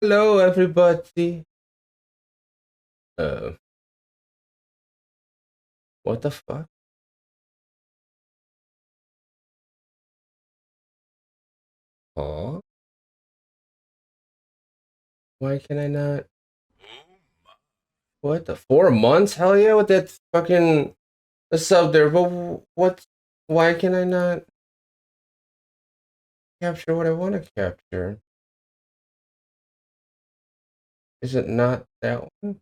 Hello, everybody. Uh, what the fuck? Aw, why can I not? What the 4 months? Hell yeah, with that fucking sub there. But what? Why can I not capture what I want to capture? Is it not that one?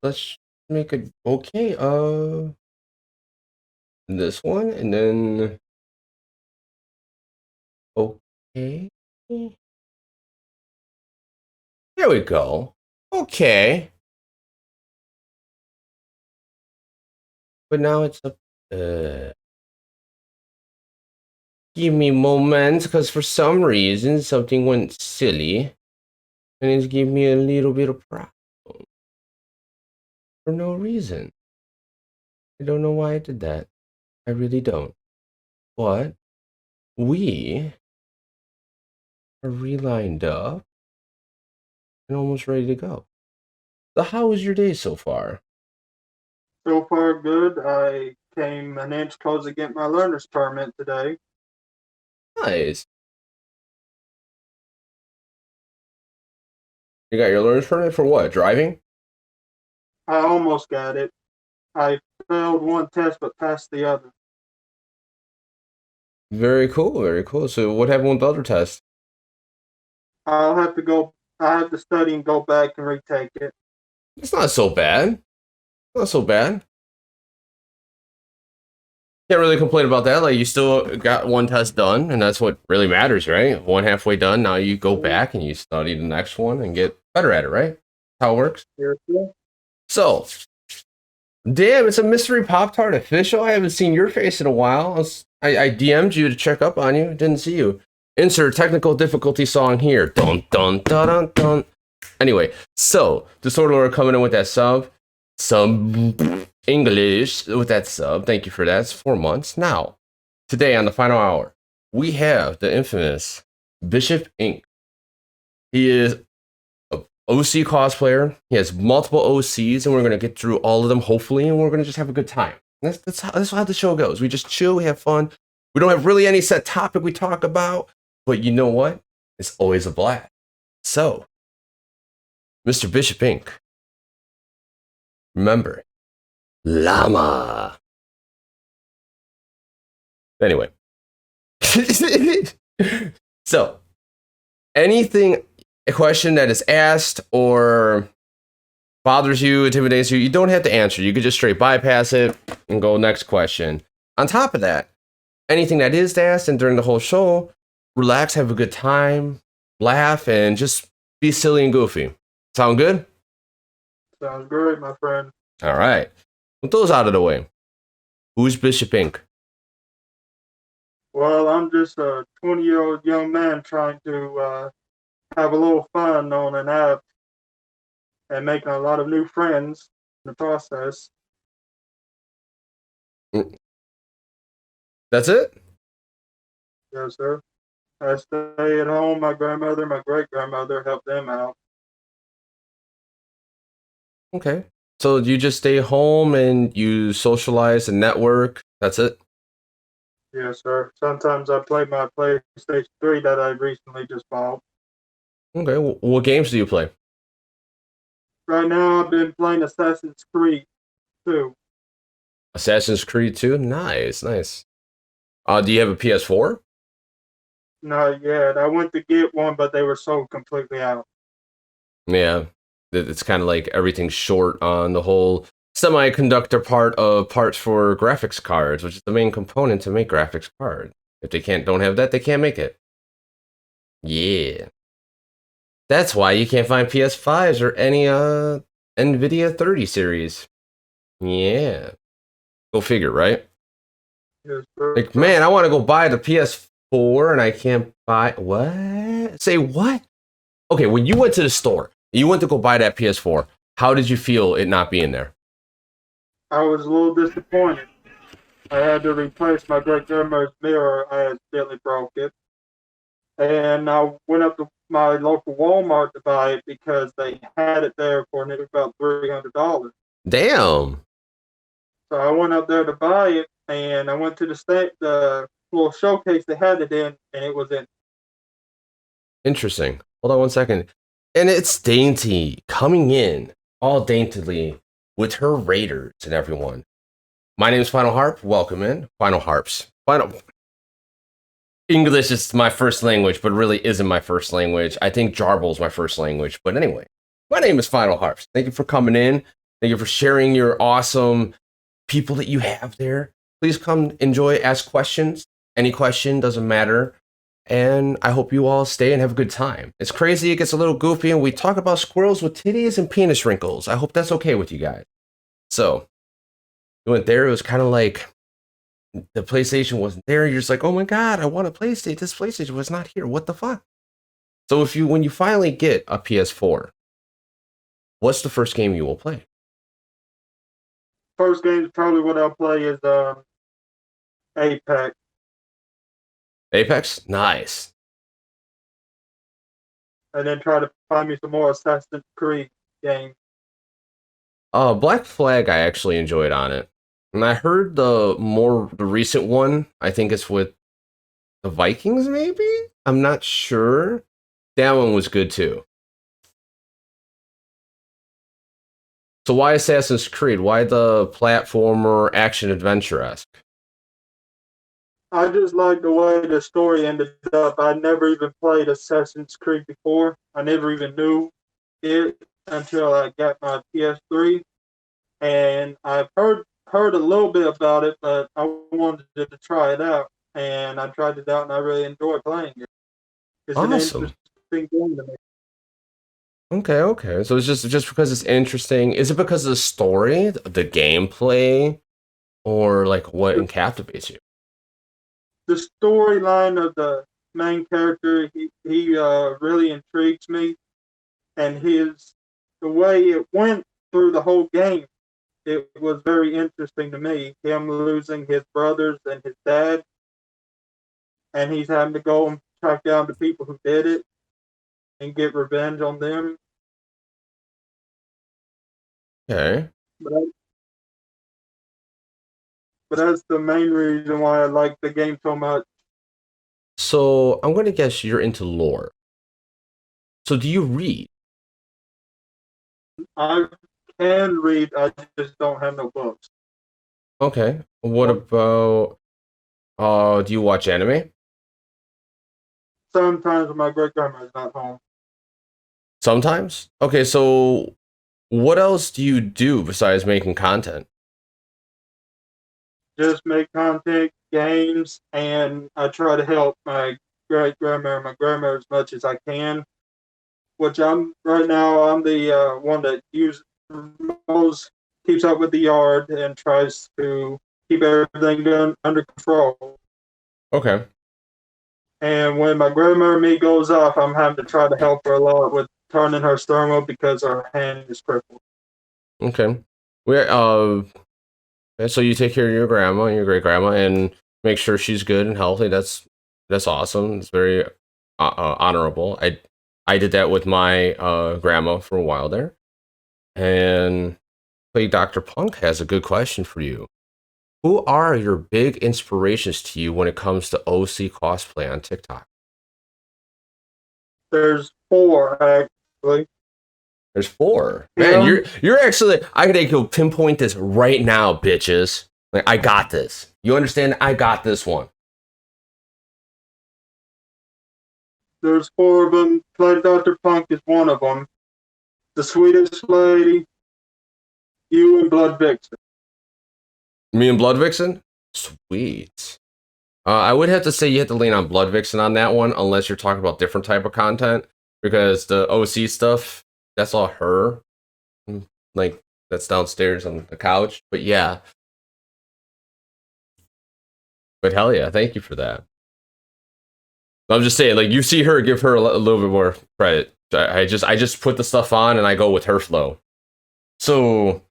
Let's make it okay. This one, and then okay. There we go. Okay, but now it's up. Give me moments, because for some reason something went silly, and it's giving me a little bit of problem for no reason. I don't know why I did that. I really don't. But we are relined up and almost ready to go. So how was your day so far? So far, good. I came an inch close to getting my learner's permit today. Nice. You got your learner's permit for what? Driving? I almost got it. I failed one test but passed the other. Very cool, very cool. So what happened with the other test? I'll have to go. I have to study and go back and retake it. It's not so bad. Not so bad. Can't really complain about that. Like, you still got one test done, and that's what really matters, right? One halfway done. Now you go back and you study the next one and get better at it, right? How it works. Seriously? So, damn, it's a mystery Pop Tart official. I haven't seen your face in a while. I DM'd you to check up on you. Didn't see you. Insert technical difficulty song here. Dun dun dun dun dun. Anyway, so Disorder Lord coming in with that sub English with that sub. Thank you for that. It's 4 months. Now, today on the final hour, we have the infamous Bishop Inc. He is a OC cosplayer. He has multiple OCs, and we're gonna get through all of them, hopefully, and we're gonna just have a good time. That's how the show goes. We just chill, we have fun. We don't have really any set topic we talk about, but you know what? It's always a blast. So, Mr. Bishop Inc. Remember, llama. Anyway. So, anything, a question that is asked or bothers you, intimidates you, you don't have to answer. You could just straight bypass it and go next question. On top of that, anything that is asked and during the whole show, relax, have a good time, laugh, and just be silly and goofy. Sound good? Sounds great, my friend. All right. With those out of the way, who's Bishop Inc.? Well, I'm just a 20-year-old young man trying to have a little fun on an app and making a lot of new friends in the process. That's it? Yes, sir. I stay at home. My grandmother, my great grandmother help them out. Okay. So you just stay home and you socialize and network. That's it? Yes, sir. Sometimes I play my PlayStation 3 that I recently just bought. Okay. What games do you play? Right now, I've been playing Assassin's Creed 2. Assassin's Creed 2? Nice, nice. Do you have a PS4? Not yet. I went to get one, but they were sold completely out. Yeah. It's kind of like everything's short on the whole semiconductor part of parts for graphics cards, which is the main component to make graphics cards. If they don't have that, they can't make it. Yeah. That's why you can't find PS5s or any Nvidia 30 series. Yeah. Go figure, right? Yes, sir. Like, man, I want to go buy the PS4 and I can't buy what? Say what? Okay, when you went to the store, you went to go buy that PS4. How did you feel it not being there? I was a little disappointed. I had to replace my great grandmother's mirror. I accidentally broke it. and I went up to my local Walmart to buy it because they had it there for about $300. Damn. So I went up there to buy it, and I went to the little showcase they had it in, and it was in. Interesting. Hold on one second. And it's Dainty coming in all daintily with her Raiders and everyone. My name is FinalHarp. Welcome in. FinalHarps. English is my first language, but really isn't my first language. I think Jarble is my first language. But anyway, my name is FinalHarps. Thank you for coming in. Thank you for sharing your awesome people that you have there. Please come enjoy, ask questions. Any question, doesn't matter. And I hope you all stay and have a good time. It's crazy, it gets a little goofy, and we talk about squirrels with titties and penis wrinkles. I hope that's okay with you guys. So, we went there, it was kind of like the PlayStation wasn't there. You're just like, oh my God, I want a PlayStation. This PlayStation was not here. What the fuck? So when you finally get a PS4, what's the first game you will play? First game probably what I'll play is Apex. Apex? Nice. And then try to find me some more Assassin's Creed games. Black Flag I actually enjoyed on it. And I heard the recent one, I think it's with the Vikings, maybe? I'm not sure. That one was good too. So why Assassin's Creed? Why the platformer action adventure-esque? I just like the way the story ended up. I never even played Assassin's Creed before. I never even knew it until I got my PS3. And I've heard a little bit about it, but I wanted to try it out. And I tried it out, and I really enjoyed playing it. It's Awesome. an interesting game to me. Okay. So it's just because it's interesting. Is it because of the story, the gameplay, or like what captivates you? The storyline of the main character, he really intrigues me, and the way it went through the whole game, it was very interesting to me. Him losing his brothers and his dad, and he's having to go and track down the people who did it and get revenge on them. Okay. But that's the main reason why I like the game so much. So I'm going to guess you're into lore. So do you read? I can read, I just don't have no books. Okay. What about do you watch anime? Sometimes when my great grandma's not home. Sometimes? Okay, so what else do you do besides making content? Just make content, games, and I try to help my great grandma and my grandma as much as I can. Which I'm the one that keeps up with the yard and tries to keep everything done under control. Okay. And when my grandma and me goes off, I'm having to try to help her a lot with turning her sternum because her hand is crippled. Okay. So you take care of your grandma and your great grandma and make sure she's good and healthy. That's awesome. It's very honorable. I did that with my grandma for a while there. And Dr. Punk has a good question for you. Who are your big inspirations to you when it comes to OC cosplay on TikTok? There's 4 actually. There's 4. Man, you're actually, I could go pinpoint this right now, bitches. Like, I got this. You understand? I got this one. There's 4 of them. Blood Dr. Punk is one of them. The Swedish lady, you, and Blood Vixen. Me and Blood Vixen? Sweet. I would have to say you have to lean on Blood Vixen on that one, unless you're talking about different type of content, because the OC stuff, that's all her. Like, that's downstairs on the couch. But yeah. But hell yeah, thank you for that. I'm just saying, like, you see her, give her a little bit more credit. I just put the stuff on and I go with her flow. So,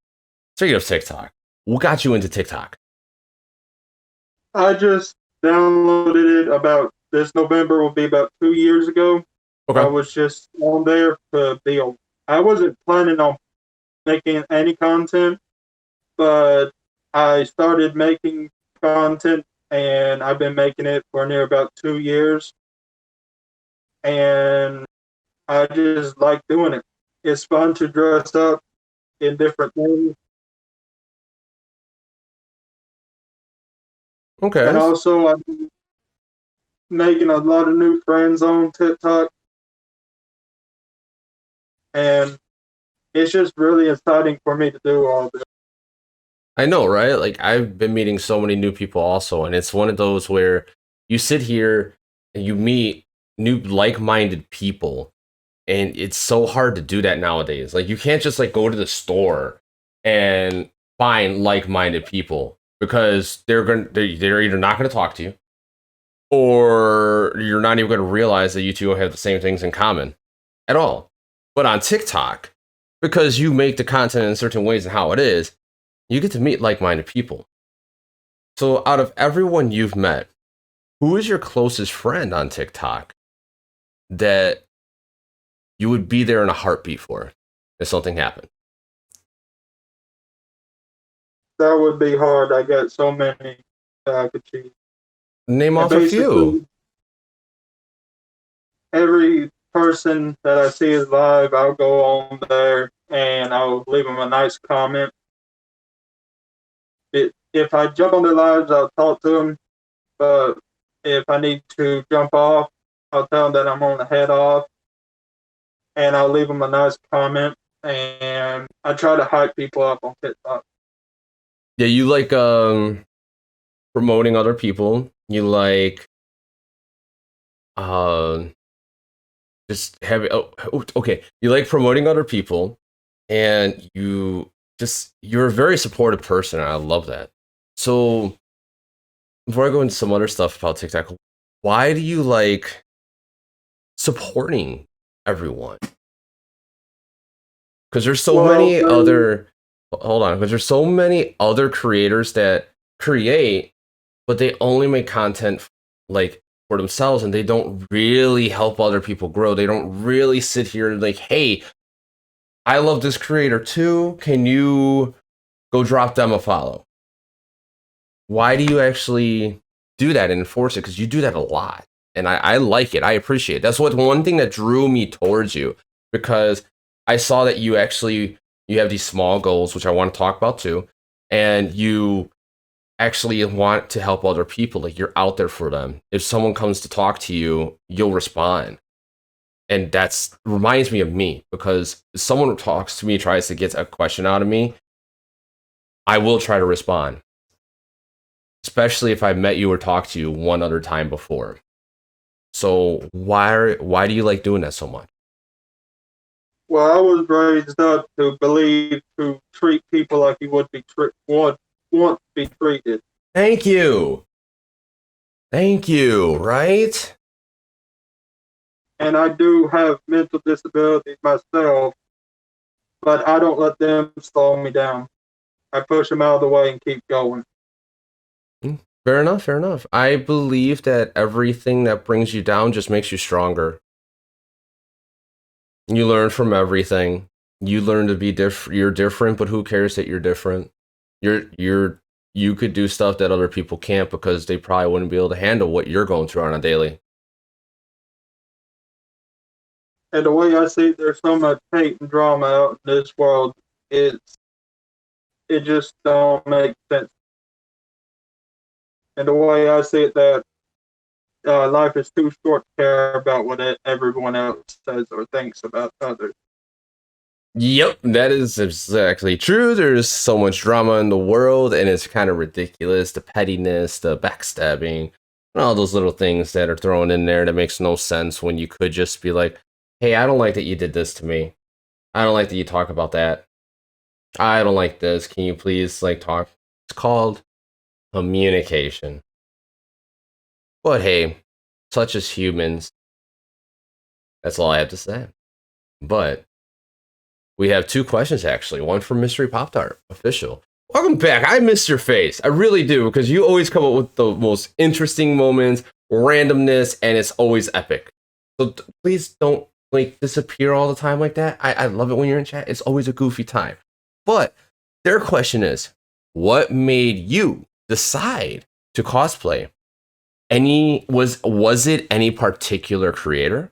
speaking of TikTok, what got you into TikTok? I just downloaded it about this November will be about 2 years ago. Okay. I was just on there to be a. I wasn't planning on making any content, but I started making content, and I've been making it for near about 2 years, and I just like doing it. It's fun to dress up in different things, and Okay. also I'm making a lot of new friends on TikTok, and it's just really exciting for me to do all this. I know, right? Like I've been meeting so many new people also, and it's one of those where you sit here and you meet new like-minded people, and it's so hard to do that nowadays. Like you can't just like go to the store and find like-minded people because they're either not going to talk to you or you're not even going to realize that you two have the same things in common at all. But on TikTok, because you make the content in certain ways and how it is, you get to meet like-minded people. So out of everyone you've met, who is your closest friend on TikTok that you would be there in a heartbeat for if something happened? That would be hard. I got so many that I could choose. Name And off a few. basically, every person that I see is live, I'll go on there and I'll leave them a nice comment. If I jump on their lives, I'll talk to them. But if I need to jump off, I'll tell them that I'm on the head off, and I'll leave them a nice comment. And I try to hype people up on TikTok. Yeah, you like promoting other people. You like uh just having okay. You like promoting other people and you're a very supportive person and I love that. So before I go into some other stuff about TikTok, why do you like supporting everyone? Because there's so Well, many other hold on, because there's so many other creators that create, but they only make content like for themselves and they don't really help other people grow. They don't really sit here and like, hey, I love this creator too. Can you go drop them a follow? Why do you actually do that and enforce it? Because you do that a lot. And I like it. I appreciate it. That's what one thing that drew me towards you because I saw that you have these small goals, which I want to talk about too. And you actually want to help other people. Like you're out there for them. If someone comes to talk to you, you'll respond. And that's reminds me of me because if someone talks to me, tries to get a question out of me, I will try to respond. Especially if I met you or talked to you one other time before. So why do you like doing that so much? well, I was raised up to believe to treat people like you would want to be treated. Thank you. Thank you, right? And I do have mental disabilities myself, but I don't let them slow me down. I push them out of the way and keep going. Fair enough, fair enough. I believe that everything that brings you down just makes you stronger. You learn from everything. You learn to be different. You're different, but who cares that you're different? You could do stuff that other people can't because they probably wouldn't be able to handle what you're going through on a daily. And the way I see it, there's so much hate and drama out in this world. It just don't make sense. And the way I see it, that life is too short to care about what everyone else says or thinks about others. Yep, that is exactly true. There's so much drama in the world, and it's kind of ridiculous. The pettiness, the backstabbing, and all those little things that are thrown in there that makes no sense when you could just be like, hey, I don't like that you did this to me. I don't like that you talk about that. I don't like this. Can you please like talk? It's called communication. But hey, such as humans, that's all I have to say. But we have two questions actually. One from Mystery Pop Tart official. Welcome back. I miss your face. I really do because you always come up with the most interesting moments, randomness, and it's always epic. So please don't like disappear all the time like that. I love it when you're in chat. It's always a goofy time. But their question is, what made you decide to cosplay? Was it any particular creator?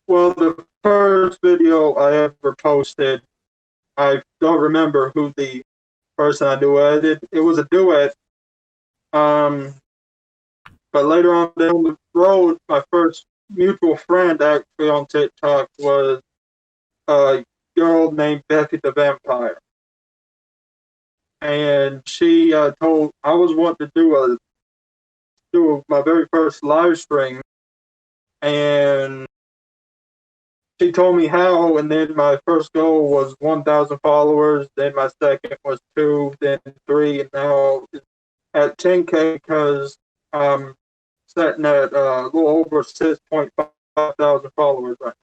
Well, the first video I ever posted, I don't remember who the person I duetted. It was a duet. But later on down the road, my first mutual friend actually on TikTok was a girl named Becky the Vampire. And she told I was wanting to do my very first live stream, and she told me how. And then my first goal was 1,000 followers. Then my second was 2, then 3, and now at 10K because I'm sitting at a little over 6.5 thousand followers right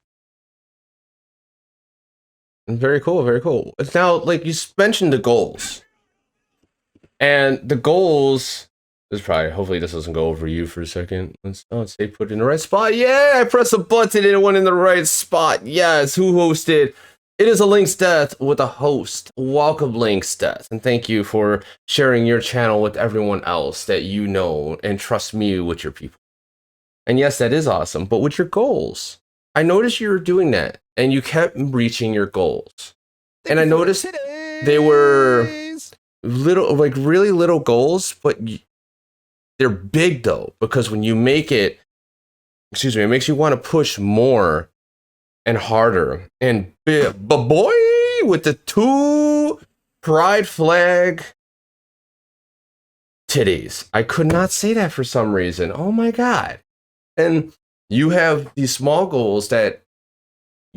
now. Very cool, very cool. It's now like you mentioned the goals. And the goals is probably, hopefully this doesn't go over you for a second. Let's stay put in the right spot. Yeah, I pressed a button and it went in the right spot. Yes, who hosted? It is a Link's Death with a host. Welcome, Link's Death. And thank you for sharing your channel with everyone else that you know and trust me with your people. And yes, that is awesome. But with your goals, I noticed you were doing that and you kept reaching your goals. And I noticed they were little, like really little goals, but they're big though, because when you make it, it makes you want to push more and harder. And boy, with the 2 pride flag titties, I could not say that for some reason. Oh my God. And you have these small goals that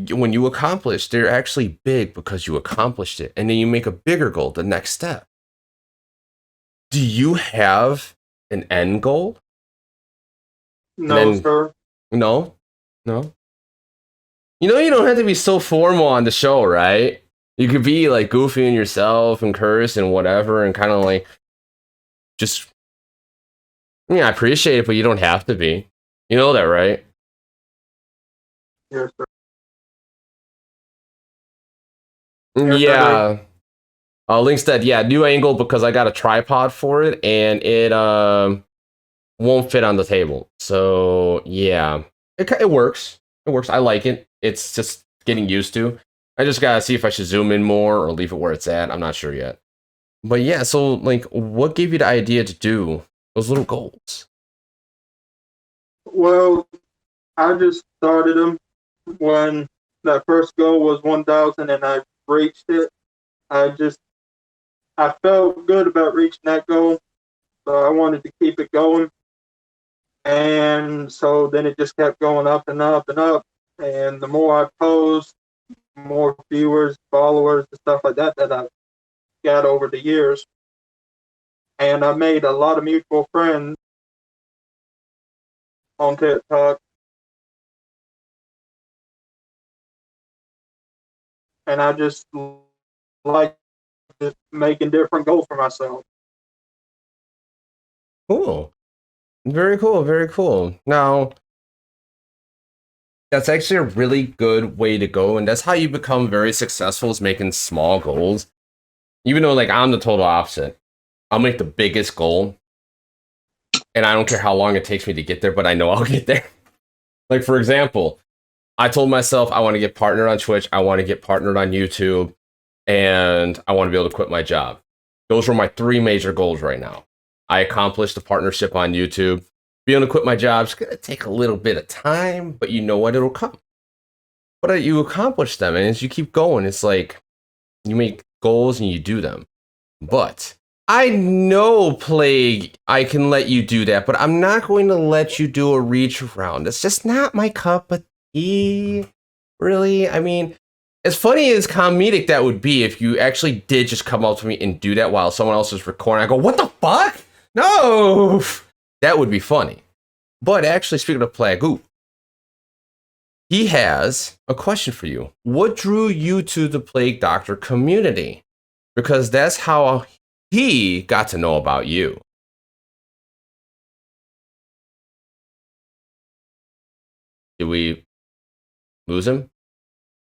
when you accomplish, they're actually big because you accomplished it. And then you make a bigger goal, the next step. Do you have an end goal? No, sir. No. You know, you don't have to be so formal on the show, right? You could be like goofy in yourself and curse and whatever and kind of like just, I appreciate it, but you don't have to be. You know that, right? Yes, sir. Yeah. Link's dead. Yeah, new angle because I got a tripod for it and it won't fit on the table. So yeah, it works. It works. I like it. It's just getting used to. I just gotta see if I should zoom in more or leave it where it's at. I'm not sure yet. But yeah, so like, what gave you the idea to do those little goals? Well, I just started them when that first goal was 1,000 and I reached it. I felt good about reaching that goal, so I wanted to keep it going. And so then it just kept going up and up and up. And the more I post, more viewers, followers, and stuff like that I've got over the years. And I made a lot of mutual friends on TikTok. And I just like just making different goals for myself. Cool. Very cool. Very cool. Now, that's actually a really good way to go. And that's how you become very successful, is making small goals. Even though, like, I'm the total opposite. I'll make the biggest goal. And I don't care how long it takes me to get there, but I know I'll get there. Like, for example, I told myself I want to get partnered on Twitch. I want to get partnered on YouTube. And I want to be able to quit my job. Those were my 3 major goals right now. I accomplished the partnership on YouTube. Being able to quit my job is going to take a little bit of time, but you know what? It'll come. But you accomplish them, and as you keep going, it's like you make goals and you do them. But I know, Plague, I can let you do that, but I'm not going to let you do a reach around. It's just not my cup of tea. Really? I mean, as funny as comedic that would be if you actually did just come up to me and do that while someone else is recording, I go, what the fuck? No! That would be funny. But actually, speaking of Plague, he has a question for you. What drew you to the Plague Doctor community? Because that's how he got to know about you. Did we lose him?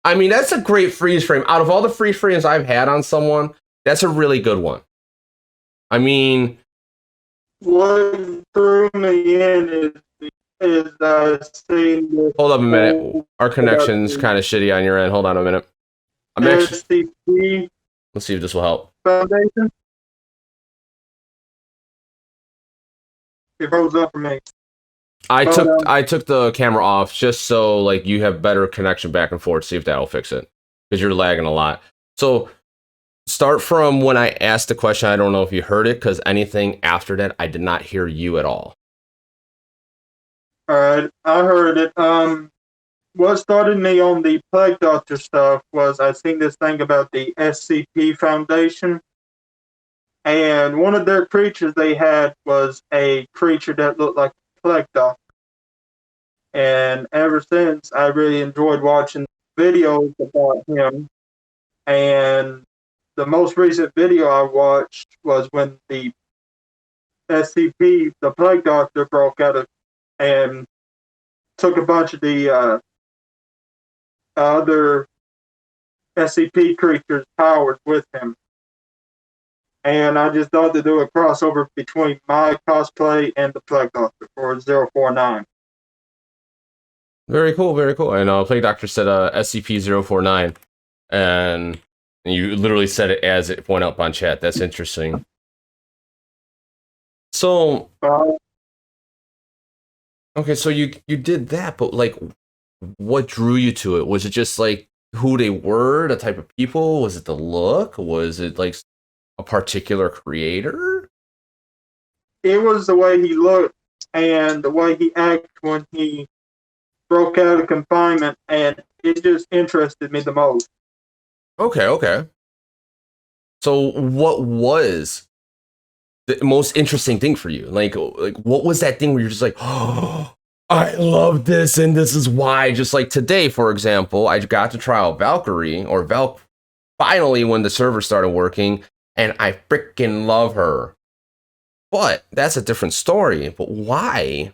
I mean, that's a great freeze frame. Out of all the freeze frames I've had on someone, that's a really good one. I mean, what threw me in is seeing the hold up a minute. Our connection's kind of shitty on your end. Hold on a minute. SCP Let's see if this will help. Foundation. It rose up for me. I took the camera off just so like you have better connection back and forth. See if that'll fix it, because you're lagging a lot. So start from when I asked the question. I don't know if you heard it, because anything after that, I did not hear you at all. All right, I heard it. What started me on the Plague Doctor stuff was I seen this thing about the SCP Foundation, and one of their creatures they had was a creature that looked like a Plague Doctor. And ever since, I really enjoyed watching videos about him. And the most recent video I watched was when the SCP, the Plague Doctor, broke out and took a bunch of the other SCP creatures' powers with him. And I just thought to do a crossover between my cosplay and the Plague Doctor for 049. Very cool, very cool. And Plague Doctor said SCP-049, and you literally said it as it went up on chat. That's interesting. So, okay, so you did that, but like, what drew you to it? Was it just like who they were, the type of people? Was it the look? Was it like a particular creator? It was the way he looked and the way he acted when he broke out of confinement, and it just interested me the most. Okay. So what was the most interesting thing for you? Like what was that thing where you're just like, oh, I love this, and this is why? Just like today, for example, I got to try out Valkyrie, or Valk, finally when the server started working, and I freaking love her. But that's a different story. But why?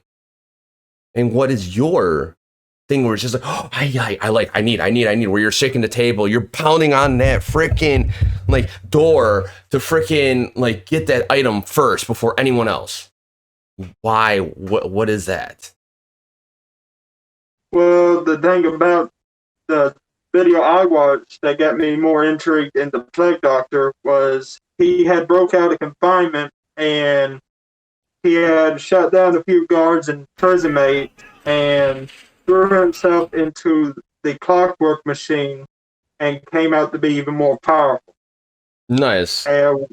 And what is your thing where it's just like, oh, I need, where you're shaking the table, you're pounding on that freaking like door to freaking like get that item first before anyone else? Why? What is that? Well, the thing about the video I watched that got me more intrigued in the Plague Doctor was he had broke out of confinement and he had shut down a few guards and prison mates and threw himself into the clockwork machine and came out to be even more powerful. Nice. And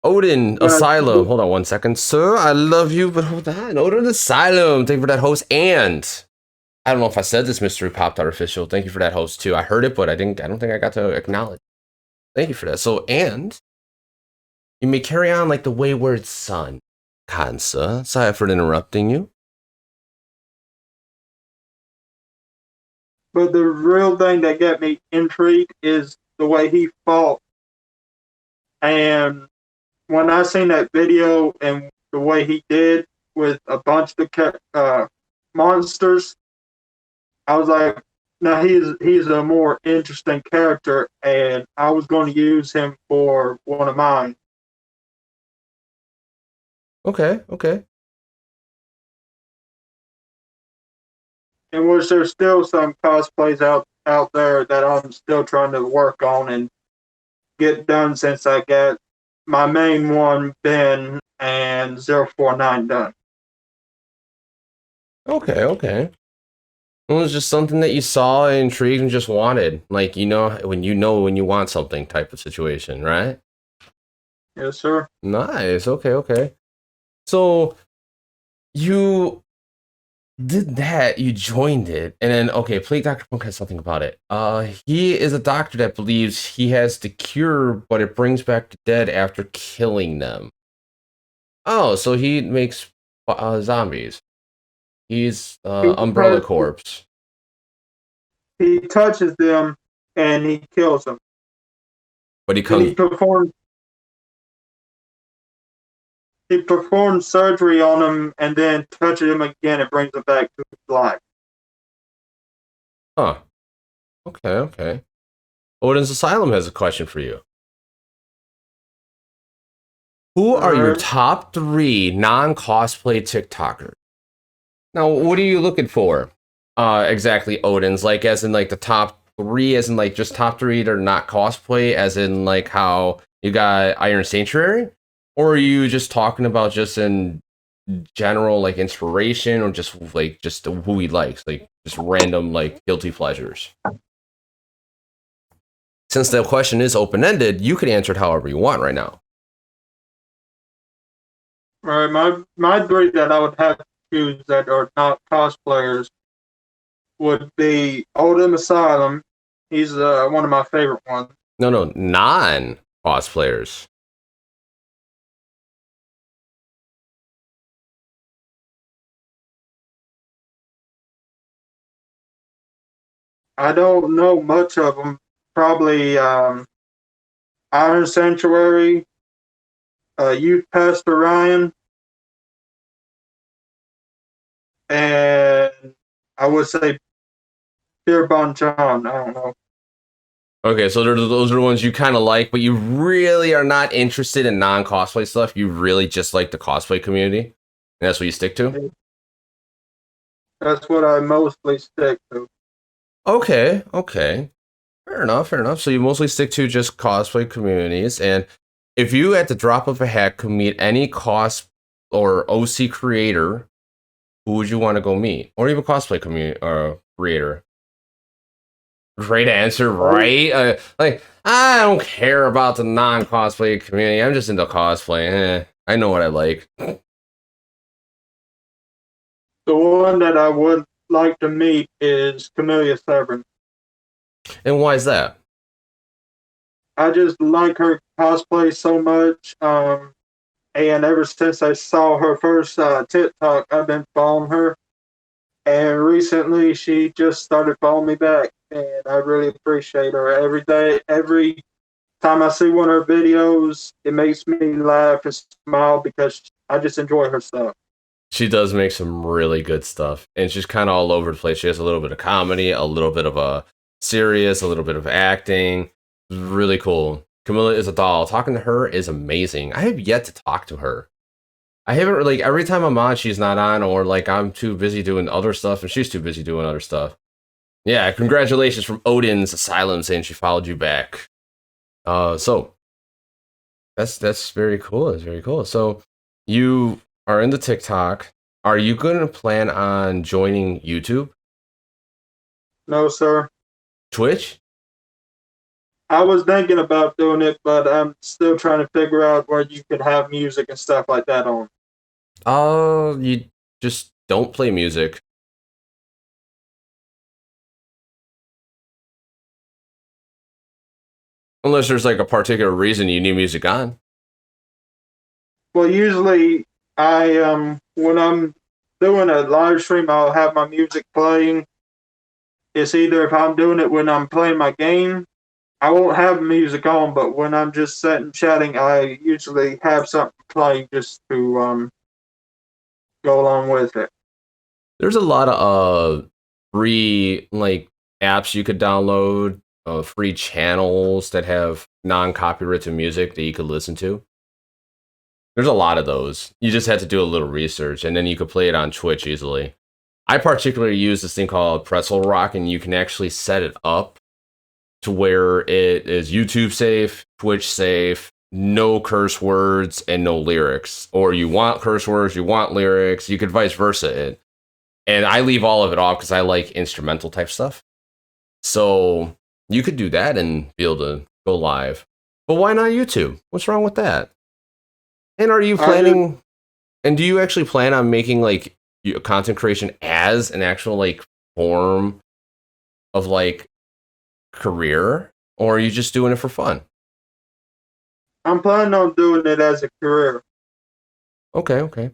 Odin Asylum. Hold on one second, sir. I love you, but hold on. Odin Asylum. Thank you for that host. And I don't know if I said this, Mystery Pop Tart Official. Thank you for that host too. I heard it, but I don't think I got to acknowledge. Thank you for that. So, and you may carry on like the wayward son, Kansa. Sorry for interrupting you. But the real thing that got me intrigued is the way he fought. And when I seen that video and the way he did with a bunch of monsters, I was like, now he's a more interesting character, and I was going to use him for one of mine. Okay. In which there's still some cosplays out there that I'm still trying to work on and get done since I got my main one, Ben, and 049 done. Okay. It was just something that you saw, intrigued, and just wanted. Like, when you want something type of situation, right? Yes, sir. Nice. Okay. So you did that, you joined it, and then okay, Plague Dr. Punk has something about it. He is a doctor that believes he has the cure, but it brings back the dead after killing them. Oh, so he makes zombies. He's Umbrella Corpse. He touches them and he kills them. But he performs surgery on them and then touches them again and brings them back to life. Huh. Okay, okay. Odin's Asylum has a question for you. Who are your Alright. top 3 non-cosplay TikTokers? Now, what are you looking for? Exactly, Odin's, like as in like the top 3, as in like just top 3 that are not cosplay, as in like how you got Iron Sanctuary? Or are you just talking about just in general like inspiration, or just who he likes, like just random like guilty pleasures? Since the question is open-ended, you can answer it however you want right now. Alright, my three that I would have to choose that are not cosplayers would be Oldham Asylum. He's one of my favorite ones. No, no, non-cosplayers. I don't know much of them. Probably Iron Sanctuary, Youth Pastor Ryan, and I would say Pierre Bon John. I don't know. Okay, so those are the ones you kind of like, but you really are not interested in non-cosplay stuff. You really just like the cosplay community, and that's what you stick to. That's what I mostly stick to. Okay, okay, fair enough, fair enough. So you mostly stick to just cosplay communities, and if you at the drop of a hat could meet any cos or OC creator, who would you want to go meet, or even cosplay community creator? Great answer, Oh, right? Like, I don't care about the non-cosplay community. I'm just into cosplay. I know what I like. the one that I would like to meet is Camellia Severn. And why is that? I just like her cosplay so much. And ever since I saw her first TikTok, I've been following her. And recently, she just started following me back, and I really appreciate her. Every day, every time I see one of her videos, it makes me laugh and smile because I just enjoy her stuff. She does make some really good stuff, and she's kind of all over the place. She has a little bit of comedy, a little bit of a serious, a little bit of acting. Really cool. Camilla is a doll. Talking to her is amazing. I have yet to talk to her. I haven't really. Every time I'm on, she's not on, or like I'm too busy doing other stuff, and she's too busy doing other stuff. Yeah, congratulations from Odin's Asylum saying she followed you back. So that's very cool. That's very cool. So you are into TikTok. Are you going to plan on joining YouTube, No, sir. Twitch? I was thinking about doing it, but I'm still trying to figure out where you could have music and stuff like that on. You just don't play music. Unless there's like a particular reason you need music on. Well, usually I when I'm doing a live stream, I'll have my music playing. It's either if I'm doing it when I'm playing my game, I won't have music on, but when I'm just sitting chatting, I usually have something playing just to go along with it. There's a lot of free like apps you could download, free channels that have non-copyrighted music that you could listen to. There's a lot of those. You just had to do a little research, and then you could play it on Twitch easily. I particularly use this thing called Pretzel Rock, and you can actually set it up to where it is YouTube safe, Twitch safe, no curse words, and no lyrics. Or you want curse words, you want lyrics, you could vice versa it. And I leave all of it off because I like instrumental type stuff. So you could do that and be able to go live. But why not YouTube? What's wrong with that? And are you I just planning? And do you actually plan on making like content creation as an actual like form of like career, or are you just doing it for fun? I'm planning on doing it as a career. Okay, okay.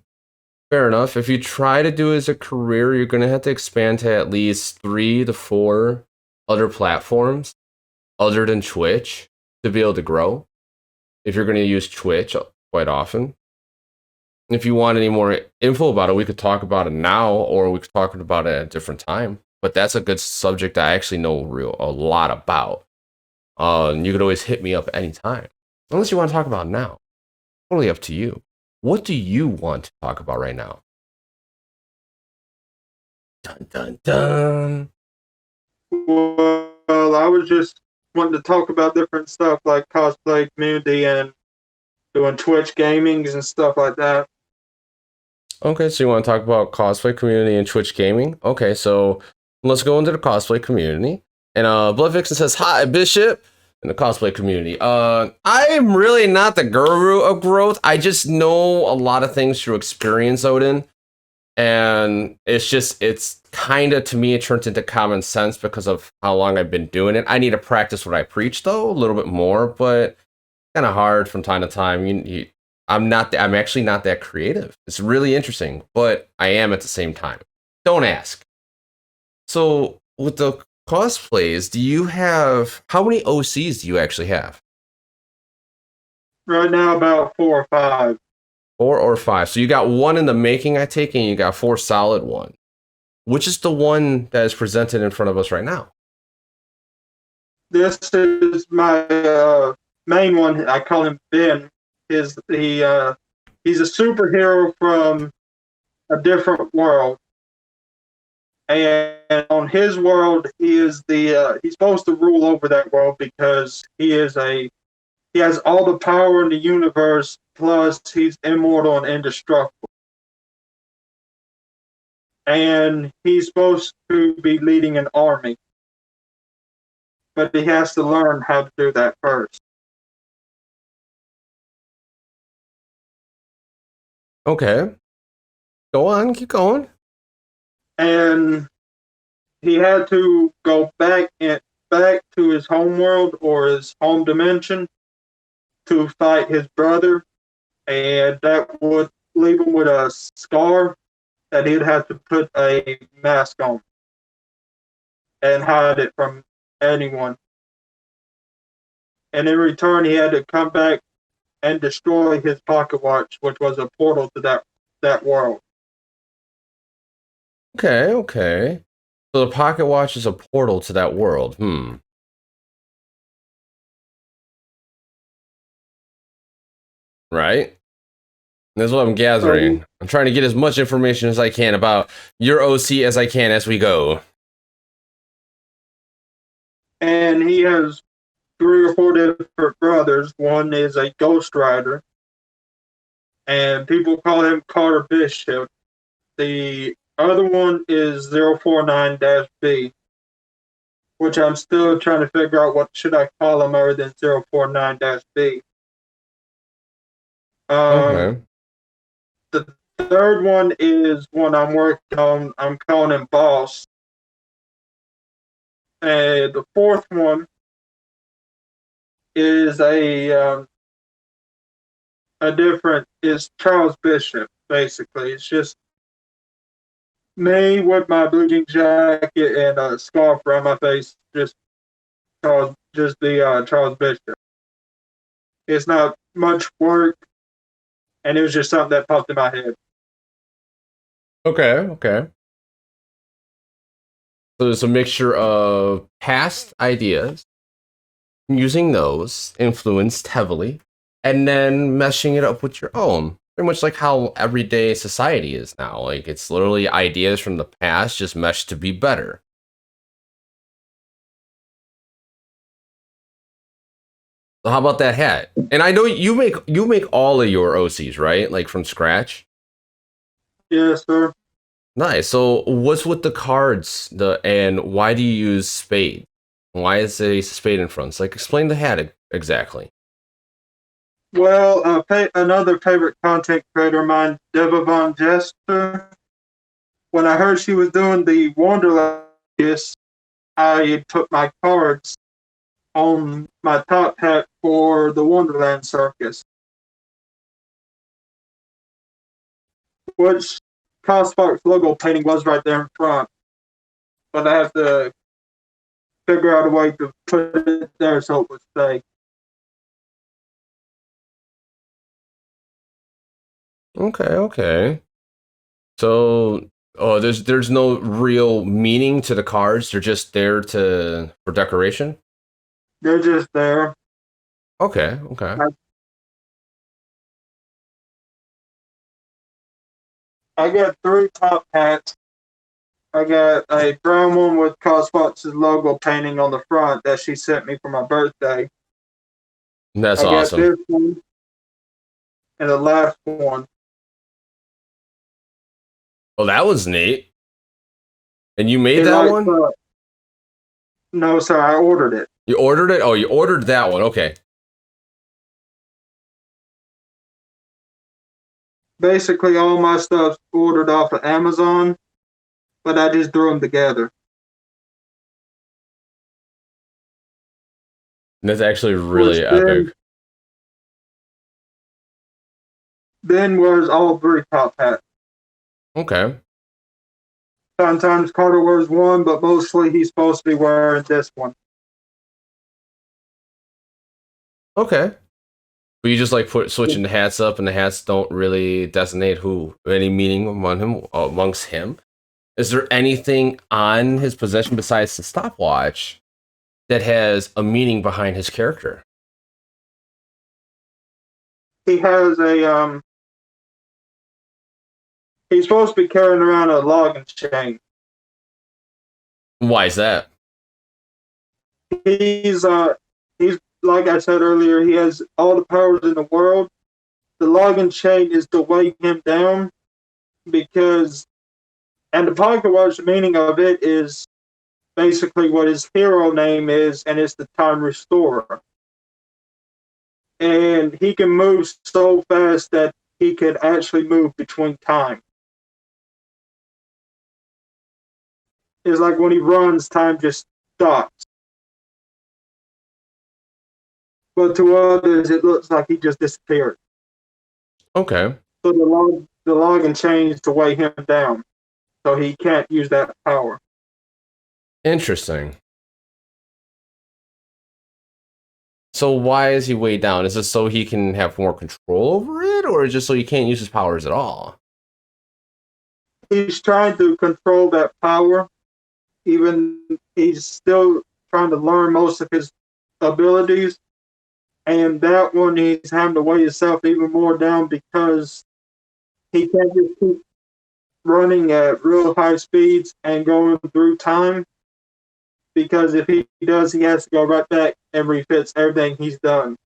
Fair enough. If you try to do it as a career, you're going to have to expand to at least 3 to 4 other platforms other than Twitch to be able to grow. If you're going to use Twitch quite often. If you want any more info about it, we could talk about it now, or we could talk about it at a different time. but that's a good subject I actually know a lot about. And you could always hit me up anytime, unless you want to talk about it now. Totally up to you. What do you want to talk about right now? Dun dun dun. Well, I was just wanting to talk about different stuff like cosplay community and doing Twitch gamings and stuff like that. Okay, so you want to talk about cosplay community and Twitch gaming? Okay, so let's go into the cosplay community. And Blood Vixen says, "Hi, Bishop." In the cosplay community. I'm really not the guru of growth. I just know a lot of things through experience, Odin. And it's kind of, to me, it turns into common sense because of how long I've been doing it. I need to practice what I preach, though, a little bit more, but kind of hard from time to time. I'm actually not that creative. It's really interesting, but I am at the same time. Don't ask. So with the cosplays, how many OCs do you actually have? Right now, about 4 or 5. 4 or 5. So you got one in the making, I take, and you got 4 solid ones. Which is the one that is presented in front of us right now? This is my main one. I call him Ben. He's a superhero from a different world, and on his world, he's supposed to rule over that world because he has all the power in the universe. Plus, he's immortal and indestructible. And he's supposed to be leading an army, but he has to learn how to do that first. Okay. Go on, keep going. And he had to go back to his home world or his home dimension to fight his brother, and that would leave him with a scar that he'd have to put a mask on and hide it from anyone. And in return, he had to come back and destroy his pocket watch, which was a portal to that world. Okay. So the pocket watch is a portal to that world. Right? That's what I'm gathering. I'm trying to get as much information as I can about your OC as I can as we go. And he has 3 or 4 different brothers. One is a Ghost Rider, and people call him Carter Bishop. The other one is 049-B, which I'm still trying to figure out what should I call him other than 049-B. Okay. The third one is one I'm working on. I'm calling him Boss. And the fourth one is is Charles Bishop, basically. It's just me with my blue jean jacket and a scarf around my face, just Charles Bishop. It's not much work, and it was just something that popped in my head. Okay. So there's a mixture of past ideas, using those influenced heavily, and then meshing it up with your own. Pretty much like how everyday society is now. Like, it's literally ideas from the past just meshed to be better. So how about that hat? And I know you make all of your OCs, right? Like from scratch. Yes, sir. Nice. So what's with the cards? And why do you use spade? Why is a spade in front? It's like, explain the hat exactly. Well, another favorite content creator of mine, Deva Von Jester. When I heard she was doing the Wonderland, I put my cards on my top hat for the Wonderland Circus, which Cospark's logo painting was right there in front. But I have to figure out a way to put it there so it would stay. Okay. So Oh, there's no real meaning to the cards. They're just there for decoration. They're just there. Okay, okay. I got 3 top hats. I got a brown one with Cosmox's logo painting on the front that she sent me for my birthday. That's I got awesome. this one and the last one. Oh, that was neat. And you made It that lights one? up. No, sir, I ordered it. You ordered it? Oh, you ordered that one. Okay. Basically, all my stuff's ordered off of Amazon, but I just threw them together. And that's actually Which really epic. then wears all 3 top hats. Okay. Sometimes Carter wears one, but mostly he's supposed to be wearing this one. Okay. But you just like switching the hats up, and the hats don't really designate any meaning amongst him. Is there anything on his possession besides the stopwatch that has a meaning behind his character? He has he's supposed to be carrying around a logging chain. Why is that? He's like I said earlier, he has all the powers in the world. The logging chain is to weigh him down because, and the pocket watch, the meaning of it is basically what his hero name is, and it's the time restorer. And he can move so fast that he could actually move between time. It's like when he runs, time just stops. But to others, it looks like he just disappeared. Okay. So the log changed to weigh him down, so he can't use that power. Interesting. So why is he weighed down? Is this so he can have more control over it, or just so he can't use his powers at all? He's trying to control that power. Even he's still trying to learn most of his abilities. And that one, he's having to weigh himself even more down because he can't just keep running at real high speeds and going through time. Because if he does, he has to go right back and refits everything he's done.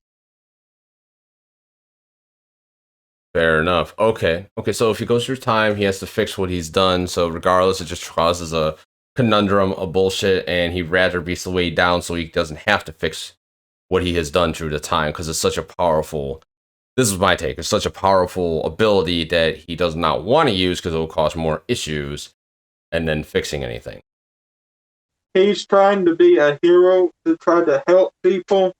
Fair enough. Okay. Okay, so if he goes through time, he has to fix what he's done. So regardless, it just causes a conundrum of bullshit, and he'd rather be weighed down so he doesn't have to fix what he has done through the time, because it's such a powerful, this is my take, it's such a powerful ability that he does not want to use because it will cause more issues and then fixing anything. He's trying to be a hero to try to help people,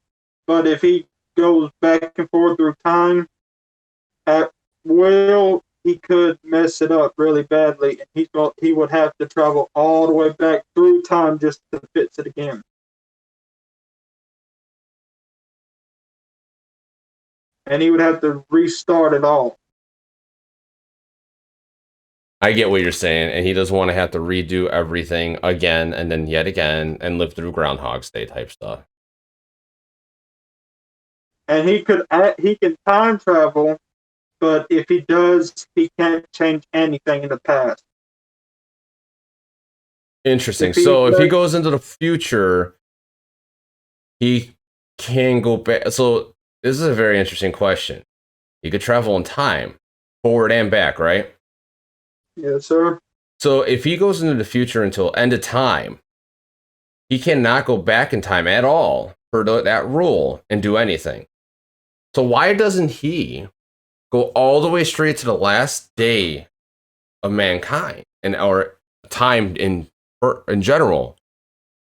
but if he goes back and forth through time at will, he could mess it up really badly, and he would have to travel all the way back through time just to fix it again. And he would have to restart it all. I get what you're saying, and he doesn't want to have to redo everything again and then yet again and live through Groundhog's Day type stuff. And he can time travel, but if he does, he can't change anything in the past. Interesting. So if he goes into the future, he can go back. So this is a very interesting question. He could travel in time, forward and back, right? Yes, sir. So if he goes into the future until end of time, he cannot go back in time at all for that rule and do anything. So why doesn't he go all the way straight to the last day of mankind and or time in general?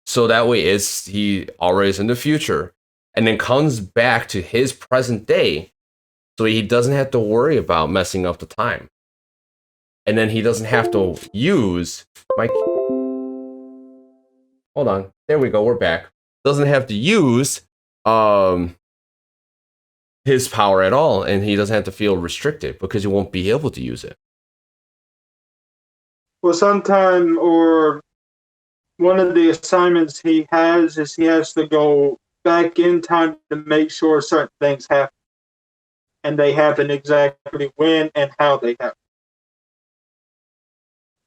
So that way he already is in the future and then comes back to his present day, so he doesn't have to worry about messing up the time. And then he doesn't have to use my... Hold on. There we go. We're back. Doesn't have to use his power at all, and he doesn't have to feel restricted because he won't be able to use it. Well, sometime or one of the assignments he has is he has to go back in time to make sure certain things happen, and they happen exactly when and how they happen.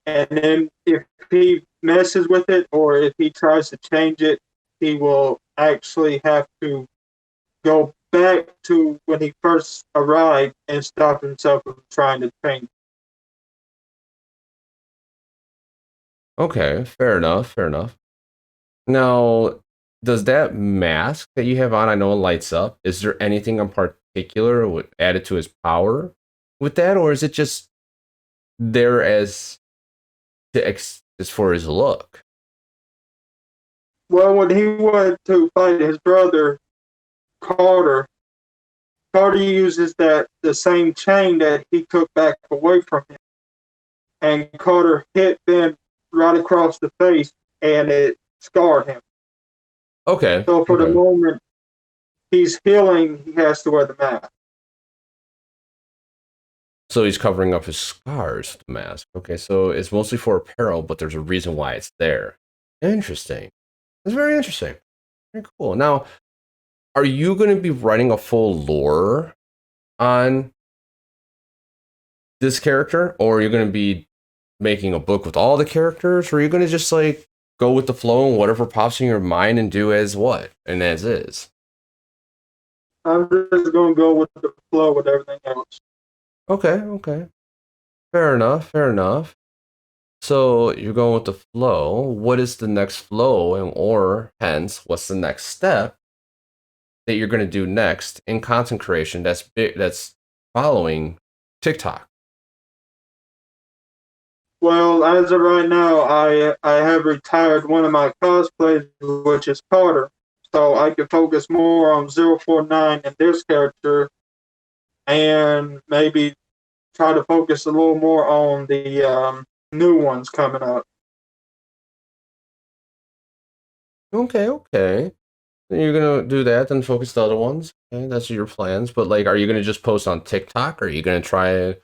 And then if he messes with it or if he tries to change it, he will actually have to go back to when he first arrived and stop himself from trying to change. Okay, fair enough, fair enough. Now, does that mask that you have on, I know it lights up, is there anything in particular added to his power with that, or is it just there as as for his look? Well, when he went to fight his brother Carter, Carter uses the same chain that he took back away from him, and Carter hit Ben right across the face, and it scarred him. Okay. So for the Okay. moment he's healing, he has to wear the mask. So he's covering up his scars with the mask. Okay, so it's mostly for apparel, but there's a reason why it's there. Interesting. That's very interesting. Very cool. Now, are you going to be writing a full lore on this character, or are you going to be making a book with all the characters, or are you going to just like go with the flow and whatever pops in your mind and do as what and as is? I'm just going to go with the flow with everything else. Okay, okay. Fair enough, fair enough. So you're going with the flow. What is the next flow, and or hence, what's the next step that you're going to do next in content creation? That's following TikTok. Well, as of right now, I have retired one of my cosplays, which is Carter, so I can focus more on 049 and this character, and maybe try to focus a little more on the new ones coming up. Okay, okay. Then you're gonna do that, then focus the other ones. Okay, that's your plans. But like, are you gonna just post on TikTok, or are you gonna try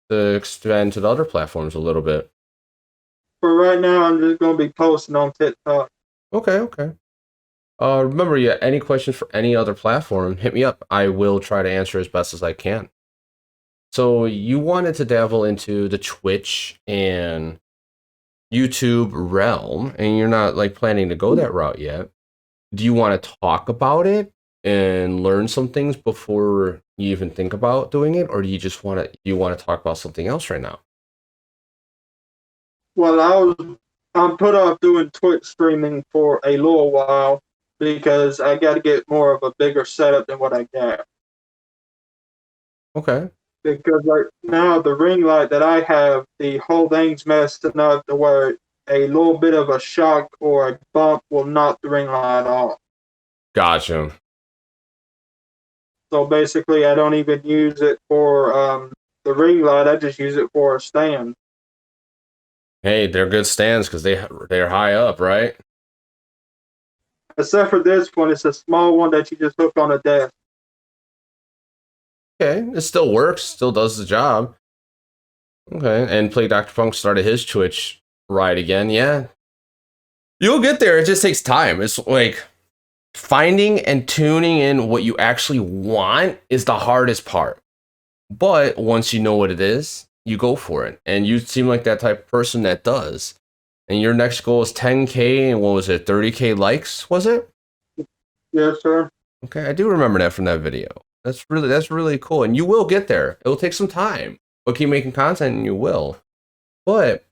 to expand to the other platforms a little bit? For right now, I'm just going to be posting on TikTok. Okay, okay. Remember, yeah, any questions for any other platform, hit me up. I will try to answer as best as I can. So you wanted to dabble into the Twitch and YouTube realm, and you're not like planning to go that route yet. Do you want to talk about it and learn some things before you even think about doing it, or do you just want to talk about something else right now? Well, I'm put off doing Twitch streaming for a little while because I got to get more of a bigger setup than what I got. Okay. Because right now the ring light that I have, the whole thing's messed up to where a little bit of a shock or a bump will knock the ring light off. Gotcha. So basically, I don't even use it for the ring light. I just use it for a stand. Hey, they're good stands because they're high up, right? Except for this one, it's a small one that you just hook on a desk. Okay, it still works, still does the job. Okay, and Play Dr. Funk started his Twitch ride again. Yeah, you'll get there. It just takes time. It's like finding and tuning in what you actually want is the hardest part. But once you know what it is, you go for it. And you seem like that type of person that does. And your next goal is 10K and what was it, 30K likes, was it? Yes, sir. Okay, I do remember that from that video. That's really cool. And you will get there. It will take some time. But keep making content and you will. But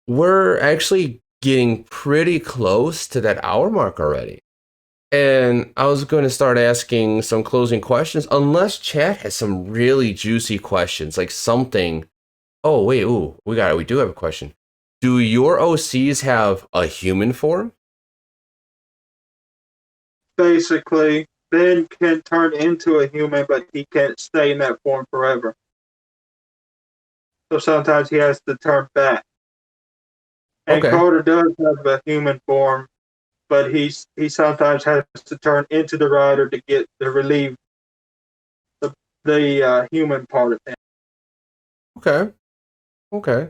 we're actually getting pretty close to that hour mark already. And I was going to start asking some closing questions, unless chat has some really juicy questions, like something. Oh, wait, ooh, we do have a question. Do your OCs have a human form? Basically, Ben can turn into a human, but he can't stay in that form forever. So sometimes he has to turn back. And Okay. Carter does have a human form, but he sometimes has to turn into the rider to get to relieve the human part of him. Okay. Okay.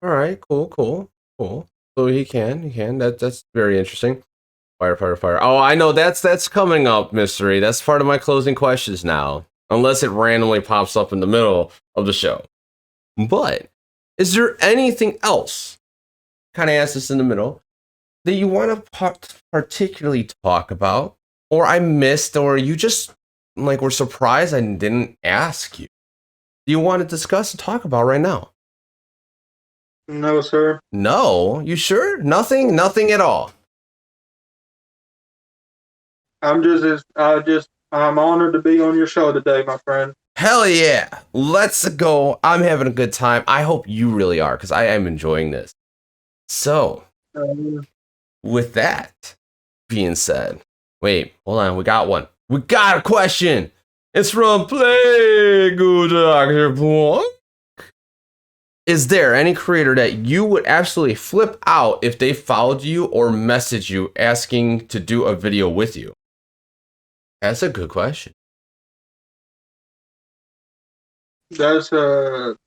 All right, cool. So he can. That's very interesting. Fire. Oh, I know that's coming up, mystery. That's part of my closing questions now. Unless it randomly pops up in the middle of the show. But is there anything else? Kind of ask this in the middle that you want to particularly talk about, or I missed, or you just like were surprised I didn't ask you. Do you want to discuss and talk about right now? No, sir. No, you sure? Nothing at all. I'm honored to be on your show today, my friend. Hell yeah. Let's go. I'm having a good time. I hope you really are, because I am enjoying this. So, with that being said, wait, hold on. We got one. We got a question. It's from Play Good Dr. Plunk. Is there any creator that you would absolutely flip out if they followed you or messaged you asking to do a video with you? That's a good question. That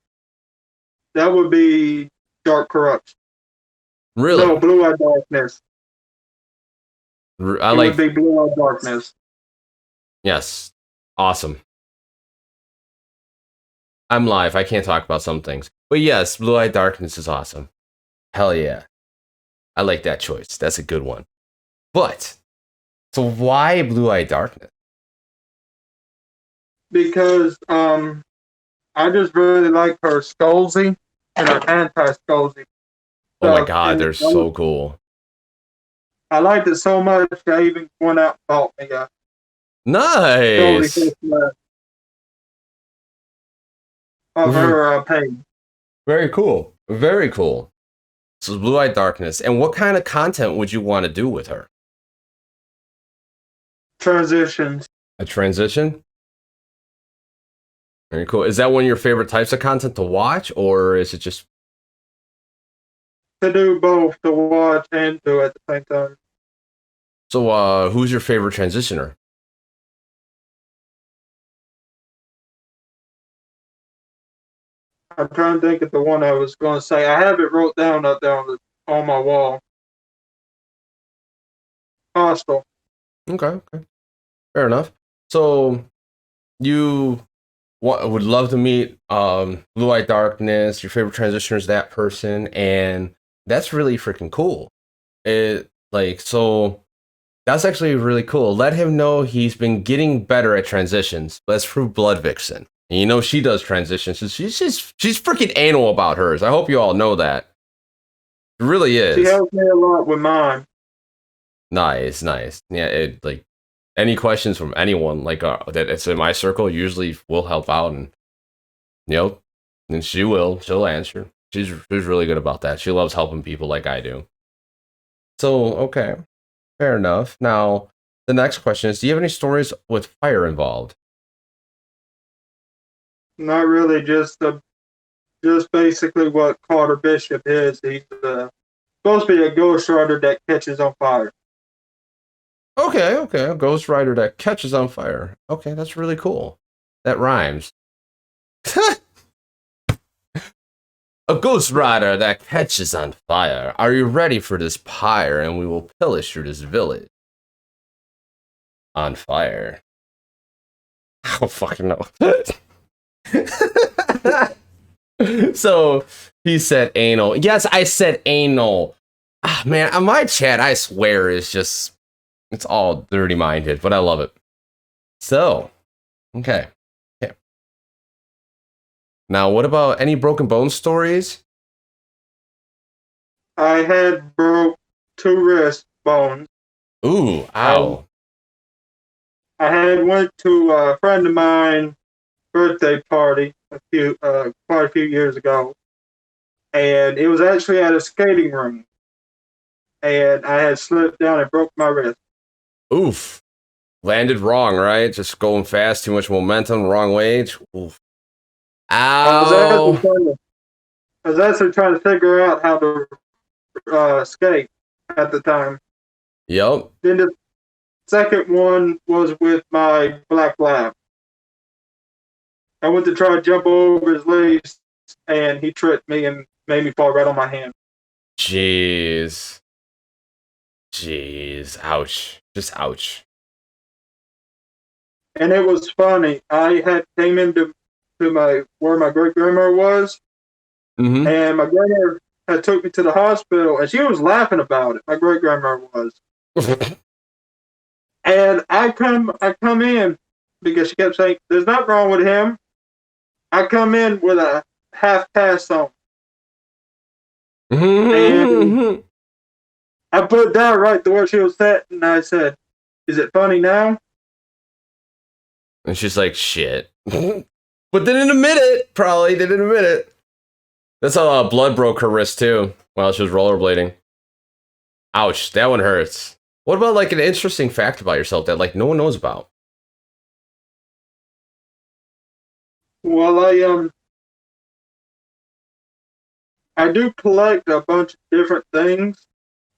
would be Dark Corruption. Really? No, Blue Eye Darkness. It would be Blue Eye Darkness. Yes. Awesome. I'm live. I can't talk about some things. But yes, Blue Eye Darkness is awesome. Hell yeah. I like that choice. That's a good one. But, so why Blue Eye Darkness? Because I just really like her Skullsy and her anti-Skullsy. Oh my god, they're so cool. I liked it so much I even went out and bought me a nice of her page. Very cool. Very cool. So Blue Eye Darkness. And what kind of content would you want to do with her? Transitions. A transition? Very cool. Is that one of your favorite types of content to watch, or is it just to do both, to watch and do at the same time? So who's your favorite transitioner? I'm trying to think of the one I was going to say. I have it wrote down up there on my wall. Hostile. Okay. Fair enough. So you would love to meet Blue Eye Darkness. Your favorite transitioner is that person, and that's really freaking cool. So that's actually really cool. Let him know he's been getting better at transitions. That's through Blood Vixen. And you know she does transitions. So she's freaking anal about hers. I hope you all know that. It really is. She helps me a lot with mine. Nice. Yeah, any questions from anyone that it's in my circle usually will help out, and and she'll answer. She's really good about that. She loves helping people like I do. So okay, fair enough. Now the next question is: do you have any stories with fire involved? Not really. Just basically what Carter Bishop is. He's supposed to be a ghost rider that catches on fire. Okay, a ghost rider that catches on fire. Okay, that's really cool. That rhymes. A ghost rider that catches on fire. Are you ready for this pyre? And we will pillage through this village. On fire. I don't fucking know. So he said anal. Yes, I said anal. Ah, man, my chat, I swear, is just, it's all dirty minded, but I love it. So, okay. Now, what about any broken bone stories? I had broke 2 wrist bones. Ooh, ow. I had went to a friend of mine birthday party quite a few years ago, and it was actually at a skating rink, and I had slipped down and broke my wrist. Oof. Landed wrong, right? Just going fast, too much momentum, wrong way. Oof. Ow. I was actually trying to figure out how to skate at the time. Yep. Then the second one was with my black lab. I went to try to jump over his leash, and he tripped me and made me fall right on my hand. Jeez. Ouch. Just ouch. And it was funny. I had came into where my great grandma was, Mm-hmm. and my grandma had took me to the hospital, and she was laughing about it. My great grandma was, and I come in because she kept saying, "There's nothing wrong with him." I come in with a half cast on, and Mm-hmm. I put it down right to where she was sitting, and I said, "Is it funny now?" And she's like, shit. But didn't admit it. Probably didn't admit it. That's how blood broke her wrist too while she was rollerblading. Ouch, that one hurts. What about like an interesting fact about yourself that like no one knows about? Well, I do collect a bunch of different things.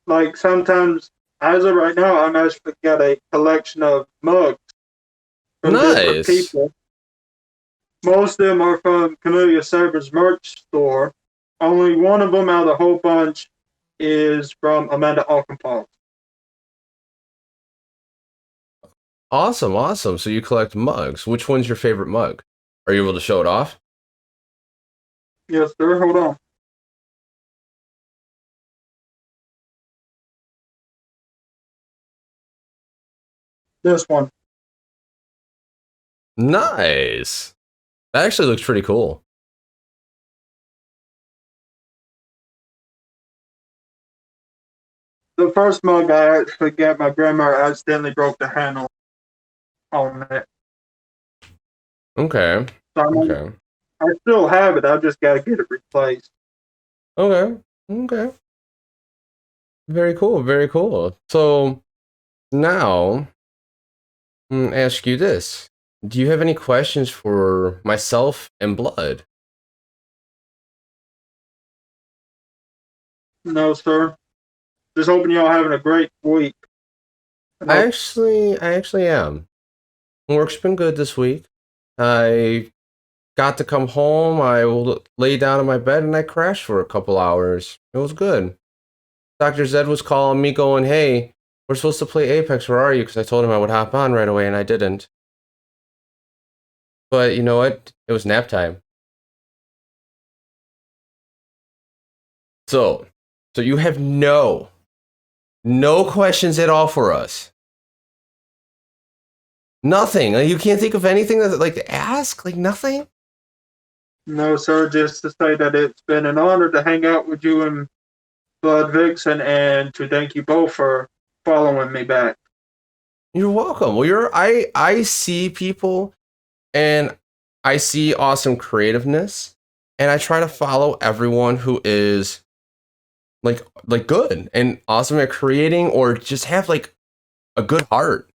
Like sometimes, as of right now, I'm actually got a collection of mugs from different Nice. people. Most of them are from Camellia Saber's merch store. Only one of them out of the whole bunch is from Amanda Alkenpal. Awesome. So you collect mugs. Which one's your favorite mug? Are you able to show it off? Yes, sir. Hold on. This one. Nice. That actually looks pretty cool. The first mug I actually got, my grandma accidentally broke the handle on it. Okay. So Okay. I still have it. I just got to get it replaced. Okay. Okay. Very cool. Very cool. So now I'm gonna ask you this. Do you have any questions for myself and Blood? No, sir. Just hoping y'all having a great week. I actually am. Work's been good this week. I got to come home. I lay down in my bed and I crashed for a couple hours. It was good. Dr. Zed was calling me, going, "Hey, we're supposed to play Apex. Where are you?" Because I told him I would hop on right away, and I didn't. But you know what? It was nap time. So you have no questions at all for us. Nothing. Like, you can't think of anything that like to ask. Like nothing. No, sir. Just to say that it's been an honor to hang out with you and Blood Vixen, and to thank you both for following me back. You're welcome. Well, I see people and I see awesome creativeness, and I try to follow everyone who is like good and awesome at creating or just have like a good heart.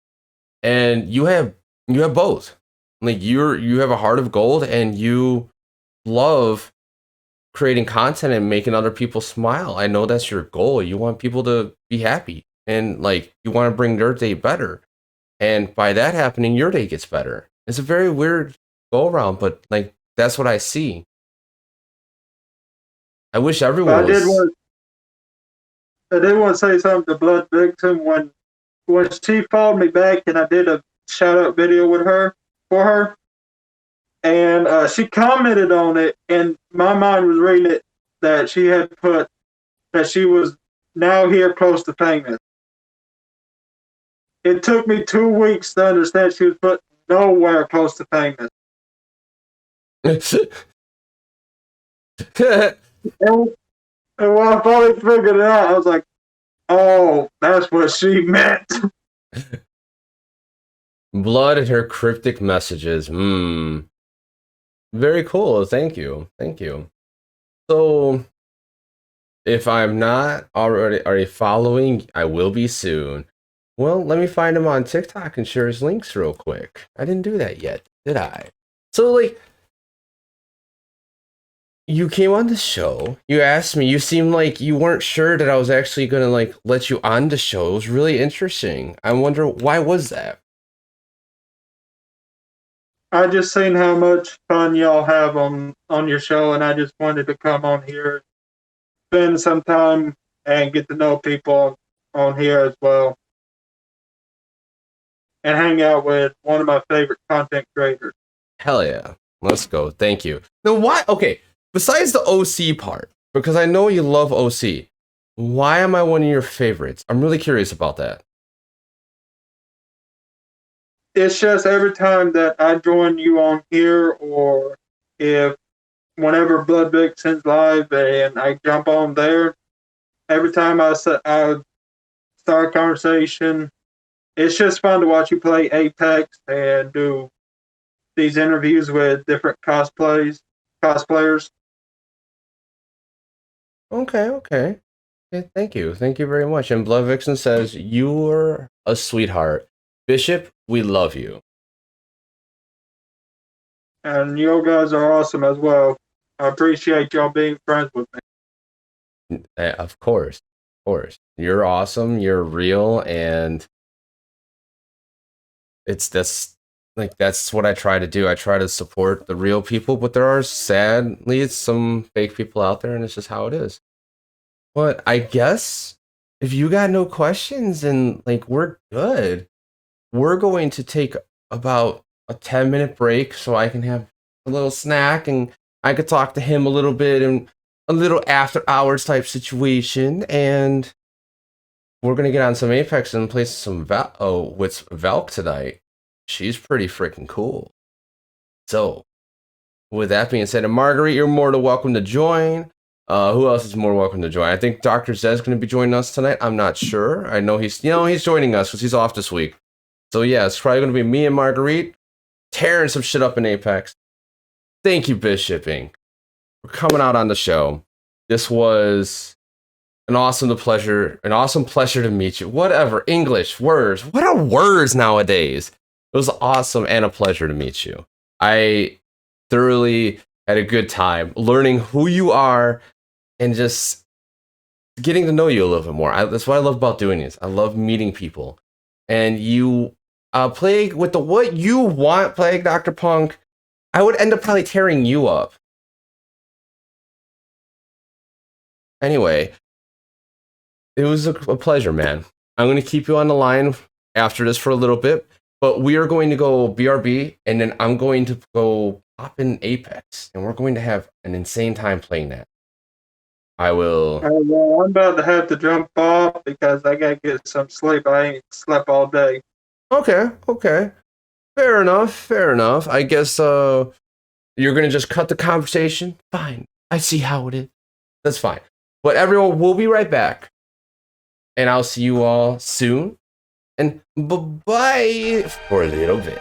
And you have both. Like you have a heart of gold and you love creating content and making other people smile. I know that's your goal. You want people to be happy and like you want to bring their day better. And by that happening, your day gets better. It's a very weird go around, but like that's what I see. I wish But everyone was. I did want to say something to Blood Vixen when she followed me back, and I did a shout out video with her for her, and she commented on it, and my mind was reading it that she had put that she was now here close to famous. It took me 2 weeks to understand she was put nowhere close to famous. And, and when I finally figured it out, I was like, oh, that's what she meant. Blood and her cryptic messages. Very cool. Thank you. Thank you. So, if I'm not already following, I will be soon. Well, let me find him on TikTok and share his links real quick. I didn't do that yet, did I? So, like, you came on the show. You asked me. You seemed like you weren't sure that I was actually gonna like let you on the show. It was really interesting. I wonder why was that? I just seen how much fun y'all have on your show, and I just wanted to come on here spend some time and get to know people on here as well, and hang out with one of my favorite content creators. Hell yeah. Let's go. Thank you. Now, why? Okay, besides the OC part, because I know you love OC, why am I one of your favorites? I'm really curious about that. It's just every time that I join you on here, or if whenever Blood Vixen's live and I jump on there, every time I start a conversation, it's just fun to watch you play Apex and do these interviews with different cosplayers. Okay. Thank you. Thank you very much. And Blood Vixen says, you're a sweetheart. Bishop, we love you. And you guys are awesome as well. I appreciate y'all being friends with me. Of course. Of course. You're awesome. You're real. And that's what I try to do. I try to support the real people, but there are sadly some fake people out there, and it's just how it is. But I guess if you got no questions and like we're good, we're going to take about a 10-minute break so I can have a little snack and I could talk to him a little bit and a little after hours type situation. And we're gonna get on some Apex and play some with Valk tonight. She's pretty freaking cool. So, with that being said, and Marguerite, you're more than welcome to join. Who else is more welcome to join? I think Dr. Zed's going to be joining us tonight. I'm not sure. I know he's joining us because he's off this week. So yeah, it's probably going to be me and Marguerite tearing some shit up in Apex. Thank you, BishipINC, for coming out on the show. This was an awesome pleasure to meet you. Whatever, English, words. What are words nowadays? It was awesome and a pleasure to meet you. I thoroughly had a good time learning who you are and just getting to know you a little bit more. That's what I love about doing this. I love meeting people. And you Plague, with the what you want, Plague, Dr. Punk, I would end up probably tearing you up. Anyway, it was a pleasure, man. I'm going to keep you on the line after this for a little bit, but we are going to go BRB, and then I'm going to go pop in Apex, and we're going to have an insane time playing that. I will. Well, I'm about to have to jump off because I got to get some sleep. I ain't slept all day. Okay. Fair enough. I guess you're going to just cut the conversation? Fine. I see how it is. That's fine. But everyone, we'll be right back. And I'll see you all soon. And bye-bye for a little bit.